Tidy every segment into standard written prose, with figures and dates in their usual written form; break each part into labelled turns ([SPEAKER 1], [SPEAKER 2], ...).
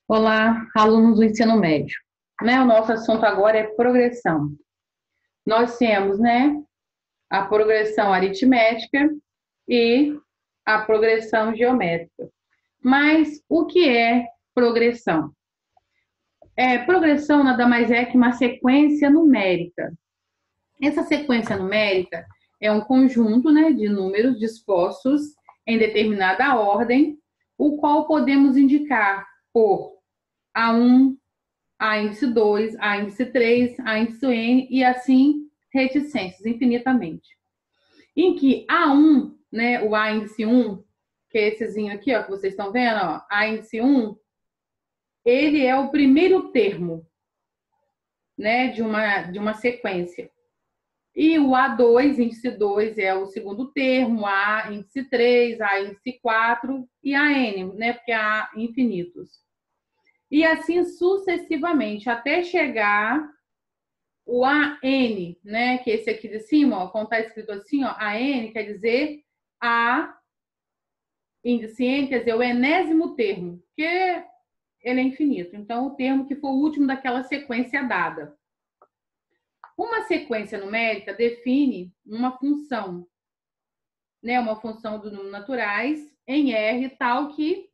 [SPEAKER 1] Olá, alunos do ensino médio. O nosso assunto agora é progressão. Nós temos, a progressão aritmética e a progressão geométrica. Mas o que é progressão? Progressão nada mais é que uma sequência numérica. Essa sequência numérica é um conjunto, de números dispostos em determinada ordem, o qual podemos indicar por A1, a índice 2, a índice 3, a índice N e assim reticências infinitamente. Em que A1, o A índice 1, que é essezinho aqui, ó, que vocês estão vendo, ó, A índice 1, ele é o primeiro termo, de uma sequência. E o A2, índice 2, é o segundo termo, A índice 3, A índice 4 e a N, porque há infinitos. E assim sucessivamente, até chegar o AN, que é esse aqui de cima, ó, como está escrito assim, ó, AN quer dizer A, índice N quer dizer o enésimo termo, que ele é infinito. Então, o termo que for o último daquela sequência dada. Uma sequência numérica define uma função, uma função dos números naturais em R, tal que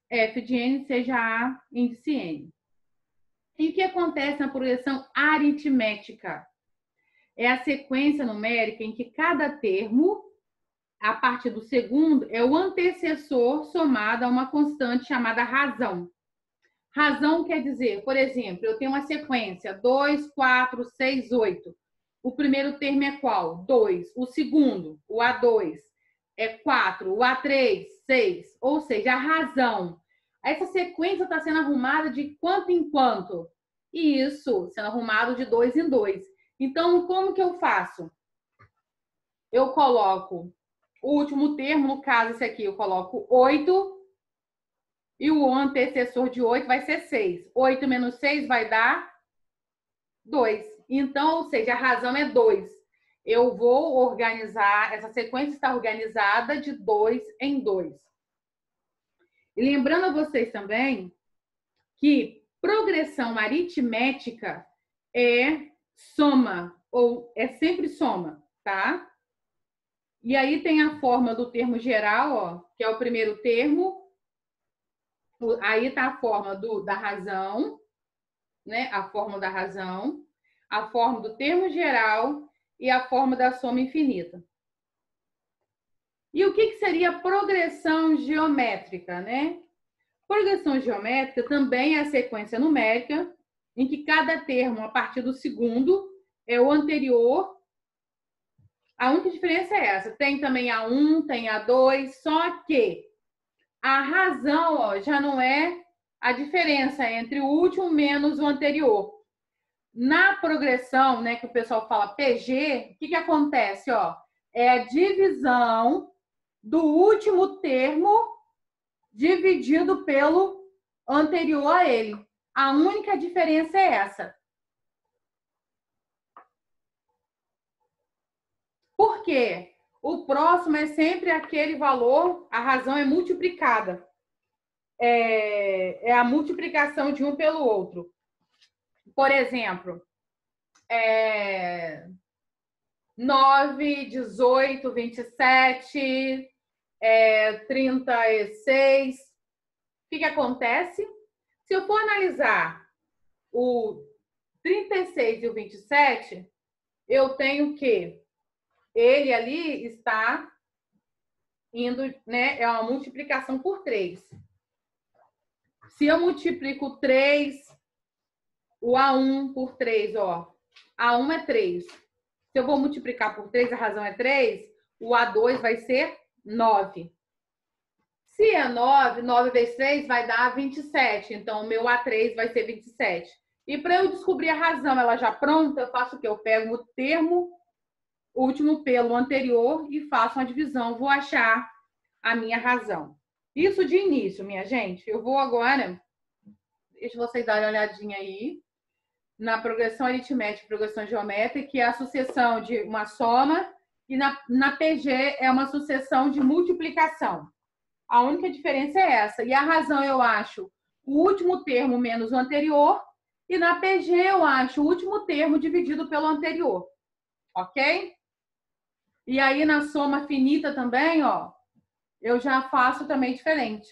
[SPEAKER 1] f de n seja A índice n. E o que acontece na progressão aritmética? É a sequência numérica em que cada termo, a partir do segundo, é o antecessor somado a uma constante chamada razão. Razão quer dizer, por exemplo, eu tenho uma sequência 2, 4, 6, 8. O primeiro termo é qual? 2. O segundo, o A2, é 4. O A3, 6. Ou seja, a razão. Essa sequência está sendo arrumada de quanto em quanto? Isso, sendo arrumado de 2 em 2. Então, como que eu faço? Eu coloco o último termo, no caso esse aqui, eu coloco 8, e o antecessor de 8 vai ser 6. 8 menos 6 vai dar 2. Então, ou seja, a razão é 2. Eu vou organizar, essa sequência está organizada de 2 em 2. E lembrando a vocês também que progressão aritmética é soma, ou é sempre soma, tá? E aí tem a forma do termo geral, ó, que é o primeiro termo. Aí está a forma da razão, a forma da razão, a forma do termo geral e a forma da soma infinita. E o que seria progressão geométrica, Progressão geométrica também é a sequência numérica em que cada termo, a partir do segundo, é o anterior. A única diferença é essa. Tem também A1, tem A2, só que a razão, ó, já não é a diferença entre o último menos o anterior. Na progressão, que o pessoal fala PG, o que acontece? Ó? É a divisão do último termo dividido pelo anterior a ele. A única diferença é essa. Por quê? O próximo é sempre aquele valor, a razão é multiplicada. É a multiplicação de um pelo outro. Por exemplo, 9, 18, 27, 36. O que acontece? Se eu for analisar o 36 e o 27, eu tenho que ele ali está indo, é uma multiplicação por 3. Se eu multiplico 3, o A1 por 3, ó, A1 é 3. Se eu vou multiplicar por 3, a razão é 3, o A2 vai ser 9. Se é 9, 9 vezes 3 vai dar 27. Então, o meu A3 vai ser 27. E para eu descobrir a razão, ela já pronta, eu faço o quê? Eu pego o termo último pelo anterior e faço uma divisão. Vou achar a minha razão. Isso de início, minha gente. Eu vou agora, deixa vocês darem uma olhadinha aí, na progressão aritmética e progressão geométrica, que é a sucessão de uma soma, e na PG é uma sucessão de multiplicação. A única diferença é essa. E a razão eu acho o último termo menos o anterior. E na PG eu acho o último termo dividido pelo anterior. Ok? E aí na soma finita também, ó, eu já faço também diferente.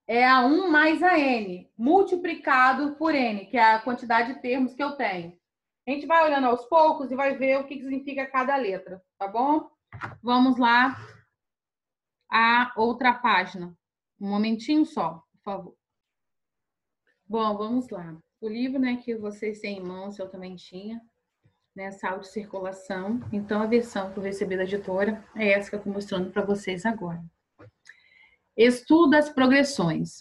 [SPEAKER 1] É a 1 mais a n, multiplicado por n, que é a quantidade de termos que eu tenho. A gente vai olhando aos poucos e vai ver o que significa cada letra, tá bom? Vamos lá a outra página. Um momentinho só, por favor. Bom, vamos lá. O livro, né, que vocês têm em mãos, eu também tinha, nessa autocirculação. Então, a versão que eu recebi da editora é essa que eu estou mostrando para vocês agora. Estudo das progressões.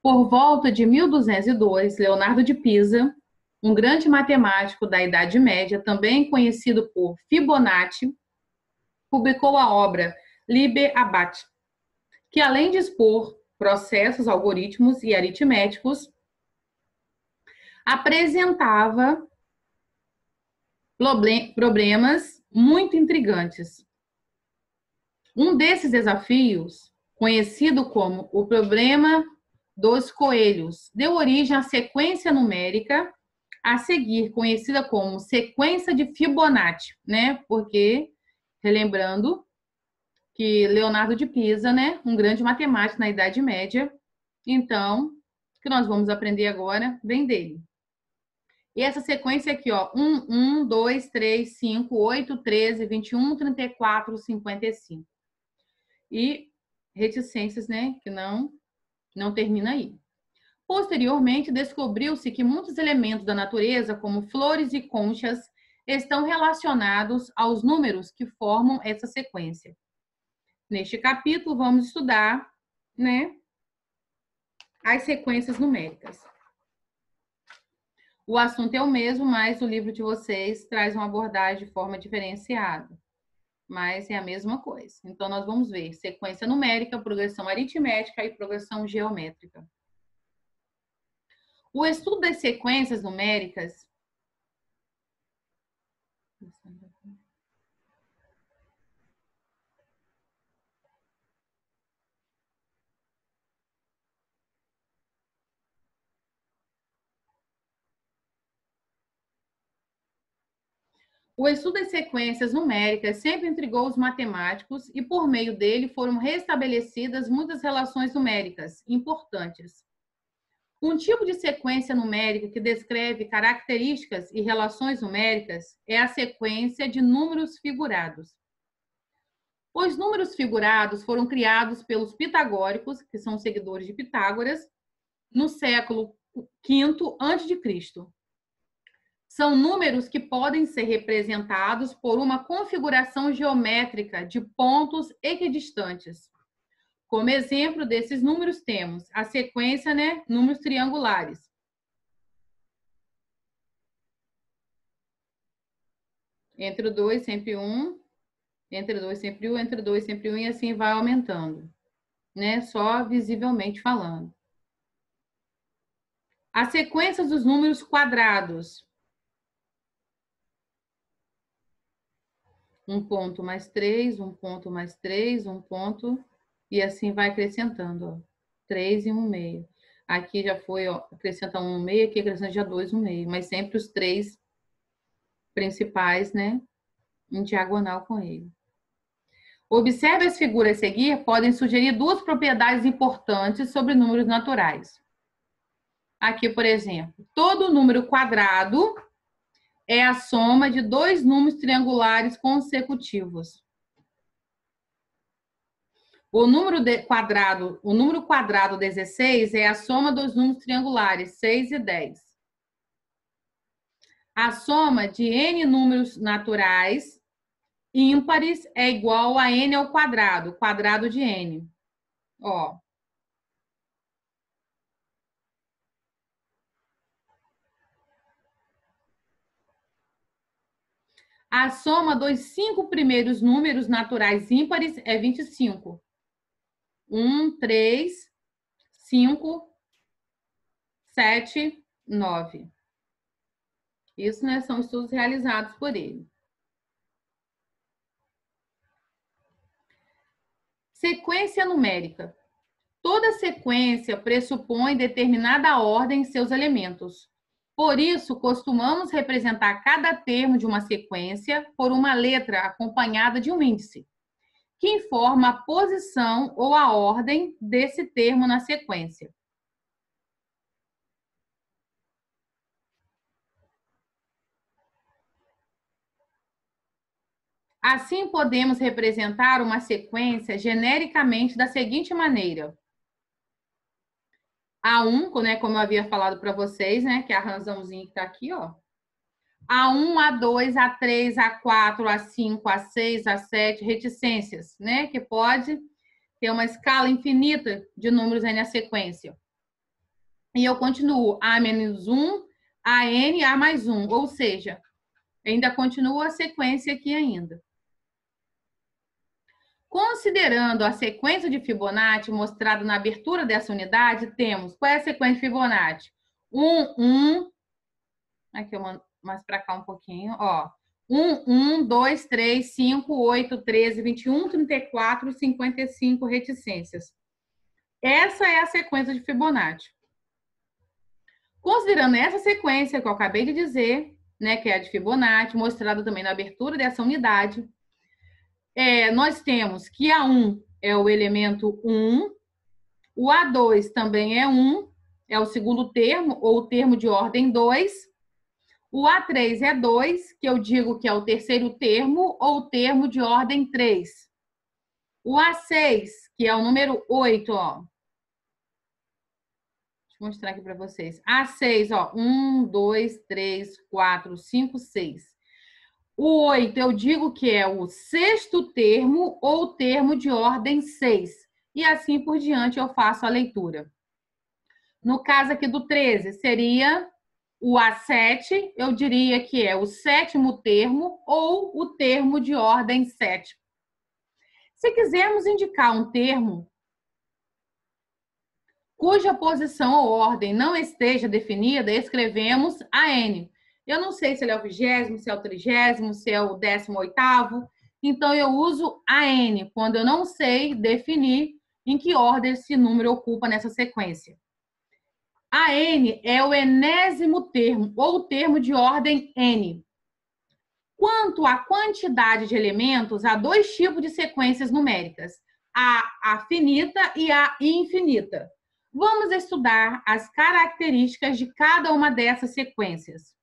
[SPEAKER 1] Por volta de 1202, Leonardo de Pisa, um grande matemático da Idade Média, também conhecido por Fibonacci, publicou a obra Liber Abaci, que além de expor processos, algoritmos e aritméticos, apresentava problemas muito intrigantes. Um desses desafios, conhecido como o problema dos coelhos, deu origem à sequência numérica a seguir, conhecida como sequência de Fibonacci, né? Porque, relembrando que Leonardo de Pisa, né, um grande matemático na Idade Média, então, o que nós vamos aprender agora vem dele. E essa sequência aqui, ó, 1, 2, 3, 5, 8, 13, 21, 34, 55. E reticências, né, que não termina aí. Posteriormente, descobriu-se que muitos elementos da natureza, como flores e conchas, estão relacionados aos números que formam essa sequência. Neste capítulo, vamos estudar, né, as sequências numéricas. O assunto é o mesmo, mas o livro de vocês traz uma abordagem de forma diferenciada. Mas é a mesma coisa. Então, nós vamos ver sequência numérica, progressão aritmética e progressão geométrica. O estudo das sequências numéricas O estudo das sequências numéricas sempre intrigou os matemáticos e, por meio dele, foram restabelecidas muitas relações numéricas importantes. Um tipo de sequência numérica que descreve características e relações numéricas é a sequência de números figurados. Os números figurados foram criados pelos pitagóricos, que são seguidores de Pitágoras, no século V a.C. São números que podem ser representados por uma configuração geométrica de pontos equidistantes. Como exemplo desses números temos a sequência, né, números triangulares. Entre 2, sempre 1, entre 2, sempre 1, entre 2, sempre 1, e assim vai aumentando, né, só visivelmente falando. A sequência dos números quadrados. 1 ponto mais 3, 1 ponto mais 3, 1 ponto, e assim vai acrescentando, ó. 3 e 1 meio. Aqui já foi, ó, acrescenta 1 meio, aqui acrescenta já 2 1 meio, mas sempre os três principais, né, em diagonal com ele. Observe as figuras a seguir, podem sugerir duas propriedades importantes sobre números naturais. Aqui, por exemplo, todo número quadrado é a soma de dois números triangulares consecutivos. O número quadrado 16 é a soma dos números triangulares 6 e 10. A soma de n números naturais ímpares é igual a n ao quadrado de n. Ó. A soma dos 5 primeiros números naturais ímpares é 25. 1, 3, 5, 7, 9. Isso, né, são estudos realizados por ele. Sequência numérica. toda sequência pressupõe determinada ordem em seus elementos. Por isso, costumamos representar cada termo de uma sequência por uma letra acompanhada de um índice, que informa a posição ou a ordem desse termo na sequência. Assim, podemos representar uma sequência genericamente da seguinte maneira. A1, né, como eu havia falado para vocês, né, que é a razãozinha que está aqui, ó. A1, A2, A3, A4, A5, A6, A7, reticências, né, que pode ter uma escala infinita de números aí na sequência. E eu continuo A-1, AN, A mais 1, ou seja, ainda continua a sequência aqui ainda. Considerando a sequência de Fibonacci mostrada na abertura dessa unidade, temos, qual é a sequência de Fibonacci? 1, 1, aqui eu mando mais para cá um pouquinho, ó. 1, 1, 2, 3, 5, 8, 13, 21, 34, 55 reticências. Essa é a sequência de Fibonacci. Considerando essa sequência que eu acabei de dizer, né, que é a de Fibonacci, mostrada também na abertura dessa unidade, nós temos que A1 é o elemento 1, o A2 também é 1, é o segundo termo, ou o termo de ordem 2, o A3 é 2, que eu digo que é o terceiro termo, ou o termo de ordem 3. O A6, que é o número 8, ó. Deixa eu mostrar aqui para vocês. A6, ó, 1, 2, 3, 4, 5, 6. O 8, eu digo que é o sexto termo ou termo de ordem 6. E assim por diante eu faço a leitura. No caso aqui do 13, seria o A7, eu diria que é o sétimo termo ou o termo de ordem 7. Se quisermos indicar um termo cuja posição ou ordem não esteja definida, escrevemos AN. Eu não sei se ele é o 20º, se é o 30º, se é o 18º. Então, eu uso AN quando eu não sei definir em que ordem esse número ocupa nessa sequência. AN é o enésimo termo, ou termo de ordem N. Quanto à quantidade de elementos, há dois tipos de sequências numéricas, a finita e a infinita. Vamos estudar as características de cada uma dessas sequências.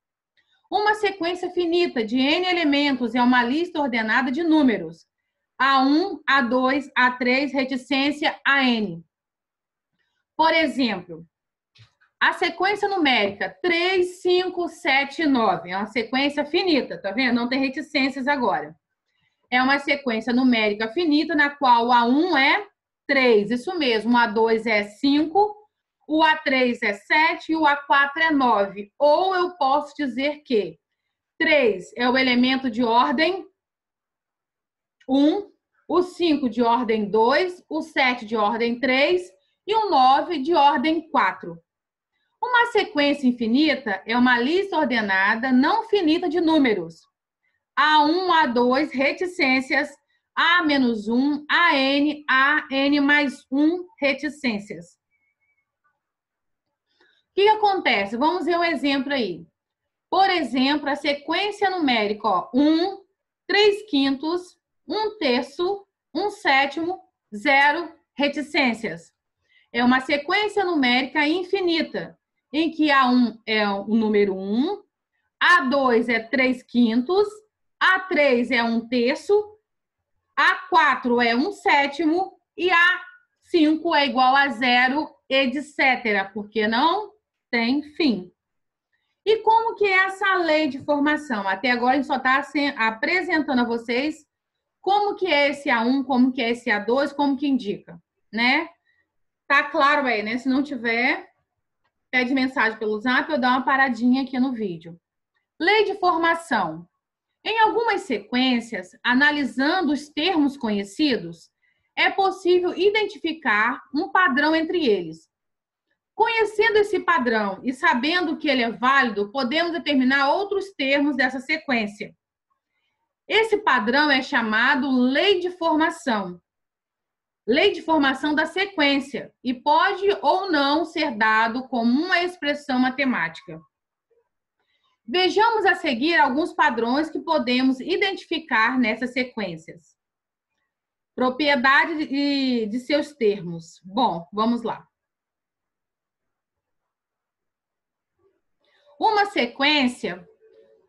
[SPEAKER 1] Uma sequência finita de N elementos é uma lista ordenada de números. A1, A2, A3, reticência, AN. Por exemplo, a sequência numérica 3, 5, 7, 9. É uma sequência finita, tá vendo? Não tem reticências agora. É uma sequência numérica finita na qual o A1 é 3. Isso mesmo, o A2 é 5, o A3 é 7 e o A4 é 9. Ou eu posso dizer que 3 é o elemento de ordem 1, o 5 de ordem 2, o 7 de ordem 3 e o 9 de ordem 4. Uma sequência infinita é uma lista ordenada não finita de números. A1, A2, reticências, A-1, AN, AN mais 1, reticências. O que acontece? Vamos ver um exemplo aí. Por exemplo, a sequência numérica, ó, 1, 3/5, 1/3, 1/7, 0, reticências. É uma sequência numérica infinita, em que A1 é o número 1, A2 é 3/5, A3 é 1/3, A4 é 1/7 e A5 é igual a 0, etc. Porque não tem fim. E como que é essa lei de formação? Até agora a gente só está apresentando a vocês como que é esse A1, como que é esse A2, como que indica, né? Tá claro aí, né? Se não tiver, pede mensagem pelo Zap, eu dou uma paradinha aqui no vídeo. Lei de formação. Em algumas sequências, analisando os termos conhecidos, é possível identificar um padrão entre eles. Conhecendo esse padrão e sabendo que ele é válido, podemos determinar outros termos dessa sequência. Esse padrão é chamado lei de formação. lei de formação da sequência e pode ou não ser dado como uma expressão matemática. Vejamos a seguir alguns padrões que podemos identificar nessas sequências. Propriedade de seus termos. Bom, vamos lá. Uma sequência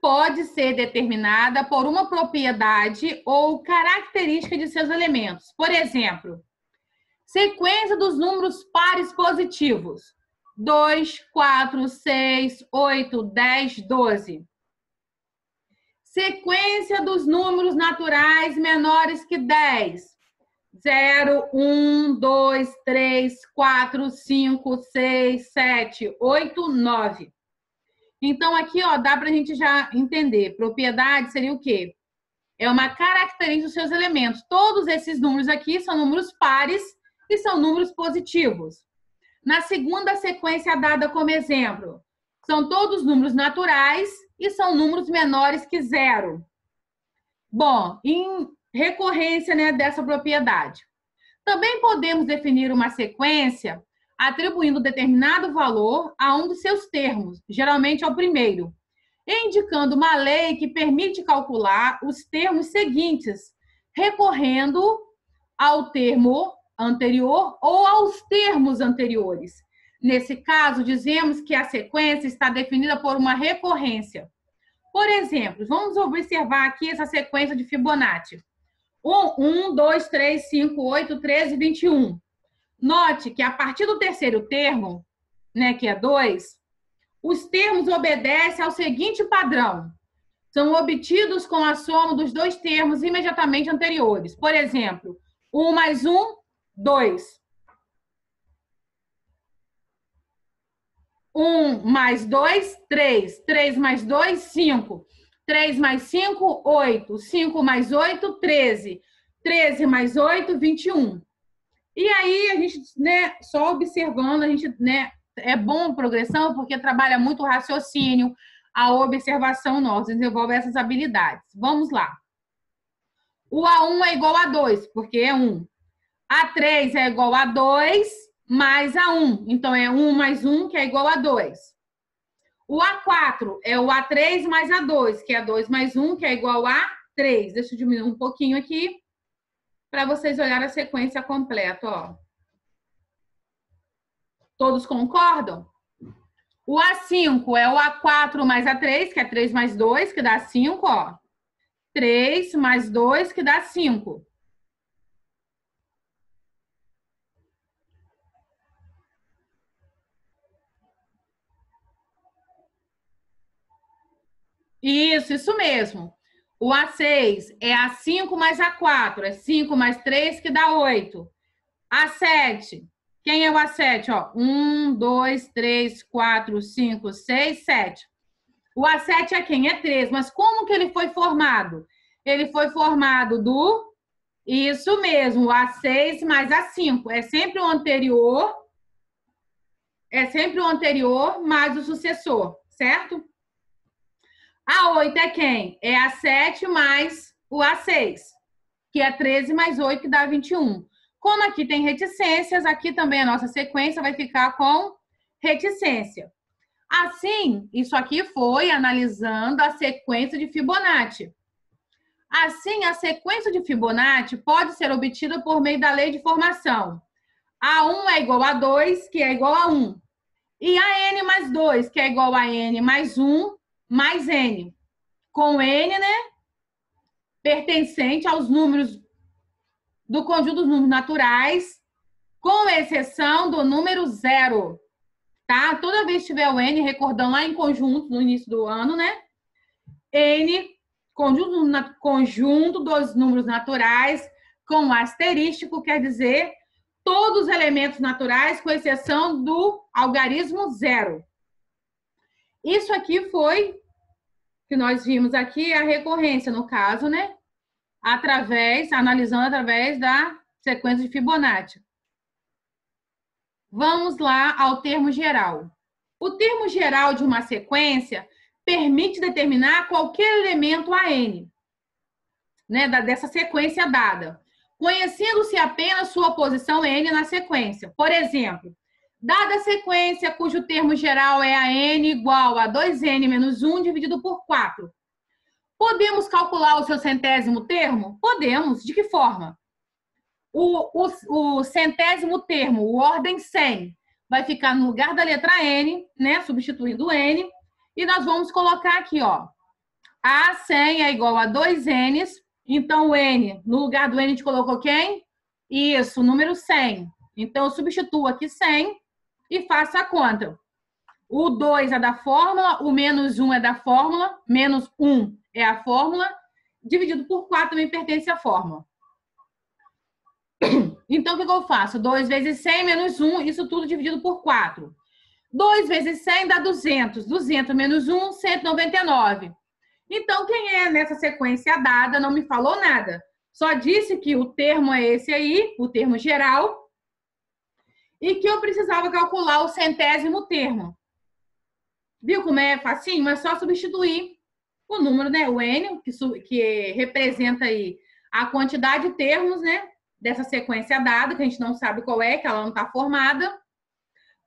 [SPEAKER 1] pode ser determinada por uma propriedade ou característica de seus elementos. Por exemplo, sequência dos números pares positivos. 2, 4, 6, 8, 10, 12. Sequência dos números naturais menores que 10. 0, 1, 2, 3, 4, 5, 6, 7, 8, 9. Então, aqui, ó, dá para a gente já entender. Propriedade seria o quê? É uma característica dos seus elementos. Todos esses números aqui são números pares e são números positivos. Na segunda sequência dada como exemplo, são todos números naturais e são números menores que 0. Bom, em recorrência, né, dessa propriedade. Também podemos definir uma sequência atribuindo determinado valor a um dos seus termos, geralmente ao primeiro, indicando uma lei que permite calcular os termos seguintes, recorrendo ao termo anterior ou aos termos anteriores. Nesse caso, dizemos que a sequência está definida por uma recorrência. Por exemplo, vamos observar aqui essa sequência de Fibonacci. 1, 2, 3, 5, 8, 13, 21. Note que a partir do terceiro termo, né, que é 2, os termos obedecem ao seguinte padrão. São obtidos com a soma dos dois termos imediatamente anteriores. Por exemplo, 1 mais 1, 2. 1 mais 2, 3. 3 mais 2, 5. 3 mais 5, 8. 5 mais 8, 13. 13 mais 8, 21. E aí, a gente, né, só observando, a gente, né, é bom a progressão porque trabalha muito o raciocínio, a observação nossa, desenvolve essas habilidades. Vamos lá. O A1 é igual a 2, porque é 1. A3 é igual a 2 mais A1. Então, é 1 mais 1, que é igual a 2. O A4 é o A3 mais A2, que é 2 mais 1, que é igual a 3. Deixa eu diminuir um pouquinho aqui, para vocês olharem a sequência completa, ó. Todos concordam? O A5 é o A4 mais A3, que é 3 mais 2, que dá 5, ó. 3 mais 2, que dá 5. Isso mesmo. O A6 é A5 mais A4, é 5 mais 3, que dá 8. A7, quem é o A7? Ó, 1, 2, 3, 4, 5, 6, 7. O A7 é quem? É 3. Mas como que ele foi formado? Ele foi formado do... Isso mesmo, o A6 mais A5. É sempre o anterior. É sempre o anterior mais o sucessor, certo? A8 é quem? É A7 mais o A6, que é 13 mais 8, que dá 21. Como aqui tem reticências, aqui também a nossa sequência vai ficar com reticência. Assim, isso aqui foi analisando a sequência de Fibonacci. Assim, a sequência de Fibonacci pode ser obtida por meio da lei de formação. A1 é igual a 2, que é igual a 1. E a N mais 2, que é igual a N mais 1, mais N. Com N, né, pertencente aos números do conjunto dos números naturais, com exceção do número 0. Tá? Toda vez que tiver o N, recordando lá em conjunto, no início do ano, né? N, conjunto dos números naturais, com asterístico, quer dizer, todos os elementos naturais, com exceção do algarismo 0. Isso aqui foi, que nós vimos aqui, a recorrência, no caso, né? Analisando através da sequência de Fibonacci. Vamos lá ao termo geral. O termo geral de uma sequência permite determinar qualquer elemento AN, né, dessa sequência dada. conhecendo-se apenas sua posição n na sequência. Por exemplo, dada a sequência cujo termo geral é a n igual a 2n menos 1 dividido por 4. Podemos calcular o seu centésimo termo? Podemos. De que forma? O centésimo termo, o ordem 100, vai ficar no lugar da letra n, né? Substituindo n. E nós vamos colocar aqui, ó. A 100 é igual a 2n's. Então, o n, no lugar do n, a gente colocou quem? Isso, o número 100. Então, eu substituo aqui 100 e faço a conta. O 2 é da fórmula, o menos 1 é da fórmula, menos 1 é a fórmula, dividido por 4 também pertence à fórmula. Então, o que eu faço? 2 vezes 100 menos 1, isso tudo dividido por 4. 2 vezes 100 dá 200. 200 menos 1, 199. Então, quem é nessa sequência dada não me falou nada. Só disse que o termo é esse aí, o termo geral, e que eu precisava calcular o centésimo termo. Viu como é facinho? É só substituir o número, né? O n, que representa aí a quantidade de termos, né? Dessa sequência dada, que a gente não sabe qual é, que ela não está formada,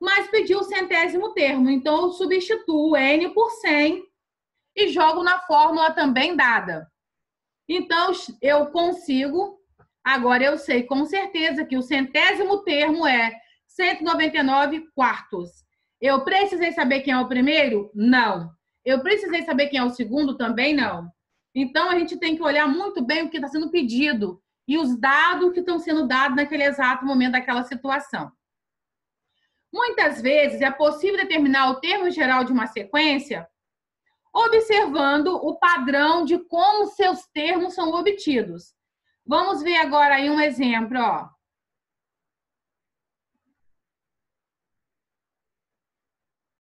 [SPEAKER 1] mas pediu o centésimo termo. Então, eu substituo n por 100 e jogo na fórmula também dada. Então, eu consigo, agora eu sei com certeza que o centésimo termo é 199 quartos. Eu precisei saber quem é o primeiro? Não. Eu precisei saber quem é o segundo? Também não. Então, a gente tem que olhar muito bem o que está sendo pedido e os dados que estão sendo dados naquele exato momento daquela situação. Muitas vezes, é possível determinar o termo geral de uma sequência observando o padrão de como seus termos são obtidos. Vamos ver agora aí um exemplo, ó.